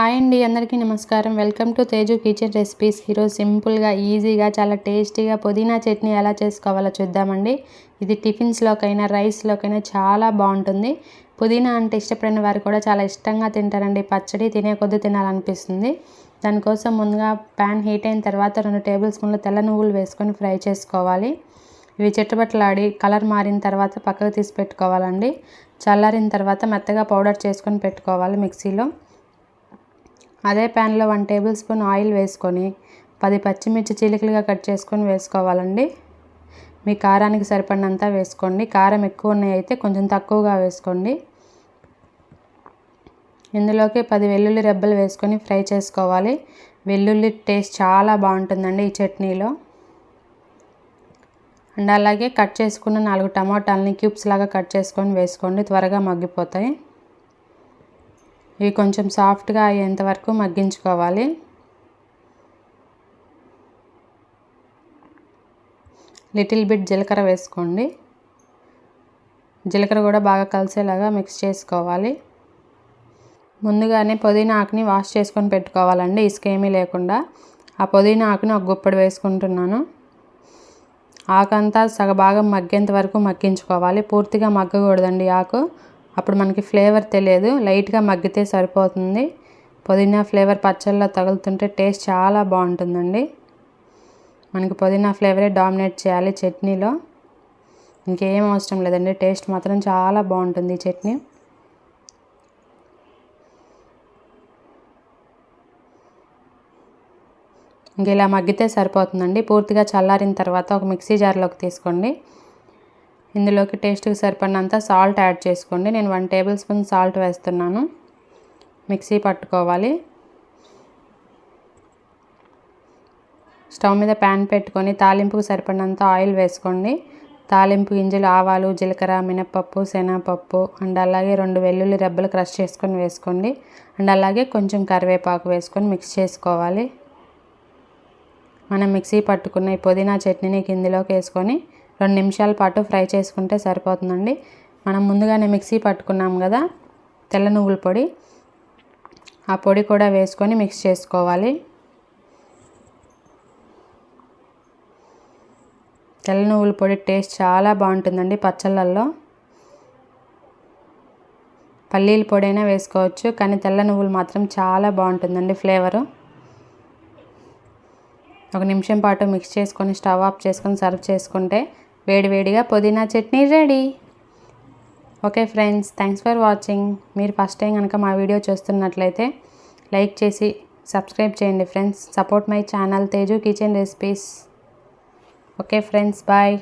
Hi అండి, అందరికీ నమస్కారం. Welcome to Teju kitchen recipes. ఈరోజు సింపుల్గా ఈజీగా చాలా టేస్టీగా పుదీనా చట్నీ ఎలా చేసుకోవాలో చూద్దామండి. ఇది టిఫిన్స్లోకైనా రైస్లోకైనా చాలా బాగుంటుంది. పుదీనా అంటే ఇష్టపడిన వారు కూడా చాలా ఇష్టంగా తింటారండి. పచ్చడి తినే కొద్దీ తినాలనిపిస్తుంది. దానికోసం ముందుగా ప్యాన్ హీట్ అయిన తర్వాత 2 టేబుల్ స్పూన్ల తెల్ల నువ్వులు వేసుకొని ఫ్రై చేసుకోవాలి. ఇవి చిట్టపట్టలాడి కలర్ మారిన తర్వాత పక్కకు తీసి పెట్టుకోవాలండి. చల్లారిన తర్వాత మెత్తగా పౌడర్ చేసుకొని పెట్టుకోవాలి మిక్సీలో. అదే ప్యాన్లో 1 టేబుల్ స్పూన్ ఆయిల్ వేసుకొని 10 పచ్చిమిర్చి చీలికలుగా కట్ చేసుకొని వేసుకోవాలండి. మీ కారానికి సరిపడినంత వేసుకోండి. కారం ఎక్కువ ఉన్నాయి అయితే కొంచెం తక్కువగా వేసుకోండి. ఇందులోకి 10 వెల్లుల్లి రెబ్బలు వేసుకొని ఫ్రై చేసుకోవాలి. వెల్లుల్లి టేస్ట్ చాలా బాగుంటుందండి ఈ చట్నీలో. అండ్ అలాగే కట్ చేసుకున్న 4 టమాటాలని క్యూబ్స్ లాగా కట్ చేసుకొని వేసుకోండి. త్వరగా మగ్గిపోతాయి. ఇవి కొంచెం సాఫ్ట్గా అయ్యేంత వరకు మగ్గించుకోవాలి. లిటిల్ బిట్ జీలకర్ర వేసుకోండి. జీలకర్ర కూడా బాగా కలిసేలాగా మిక్స్ చేసుకోవాలి. ముందుగానే పుదీనా ఆకుని వాష్ చేసుకొని పెట్టుకోవాలండి, ఇసుక ఏమీ లేకుండా. ఆ పుదీనా ఆకుని ఒక గుప్పెడు వేసుకుంటున్నాను. ఆకంతా సగభాగం మగ్గేంత వరకు మగ్గించుకోవాలి. పూర్తిగా మగ్గకూడదండి ఆకు, అప్పుడు మనకి ఫ్లేవర్ తెలియదు. లైట్గా మగ్గితే సరిపోతుంది. పుదీనా ఫ్లేవర్ పచ్చళ్ళలో తగులుతుంటే టేస్ట్ చాలా బాగుంటుందండి. మనకి పుదీనా ఫ్లేవరే డామినేట్ చేయాలి చట్నీలో, ఇంకేం అవసరం లేదండి. టేస్ట్ మాత్రం చాలా బాగుంటుంది ఈ చట్నీ. ఇంక ఇలా మగ్గితే సరిపోతుందండి. పూర్తిగా చల్లారిన తర్వాత ఒక మిక్సీ జార్లోకి తీసుకోండి. ఇందులోకి టేస్ట్కి సరిపడినంత సాల్ట్ యాడ్ చేసుకోండి. నేను 1 టేబుల్ స్పూన్ సాల్ట్ వేస్తున్నాను. మిక్సీ పట్టుకోవాలి. స్టవ్ మీద ప్యాన్ పెట్టుకొని తాలింపుకు సరిపడినంత ఆయిల్ వేసుకోండి. తాలింపు గింజలు ఆవాలు, జీలకర్ర, మినపప్పు, శనగపప్పు అండ్ అలాగే 2 వెల్లుల్లి రెబ్బలు క్రష్ చేసుకొని వేసుకోండి. అండ్ అలాగే కొంచెం కరివేపాకు వేసుకొని మిక్స్ చేసుకోవాలి. మనం మిక్సీ పట్టుకున్న ఈ పుదీనా చట్నీని ఇందులోకి వేసుకొని 2 నిమిషాల పాటు ఫ్రై చేసుకుంటే సరిపోతుందండి. మనం ముందుగానే మిక్సీ పట్టుకున్నాం కదా తెల్ల నువ్వుల పొడి, ఆ పొడి కూడా వేసుకొని మిక్స్ చేసుకోవాలి. తెల్ల నువ్వుల పొడి టేస్ట్ చాలా బాగుంటుందండి పచ్చళ్ళల్లో. పల్లీల పొడి అయినా వేసుకోవచ్చు, కానీ తెల్ల నువ్వులు మాత్రం చాలా బాగుంటుందండి ఫ్లేవరు. 1 నిమిషం పాటు మిక్స్ చేసుకొని స్టవ్ ఆఫ్ చేసుకొని సర్వ్ చేసుకుంటే వేడివేడిగా పుదీనా chutney ready. Okay friends, thanks for watching. మీరు ఫస్ట్ టైం కనుక మా వీడియో చూస్తున్నట్లయితే లైక్ చేసి సబ్స్క్రైబ్ చేయండి friends. Support my channel Teju kitchen recipes. Okay friends, bye.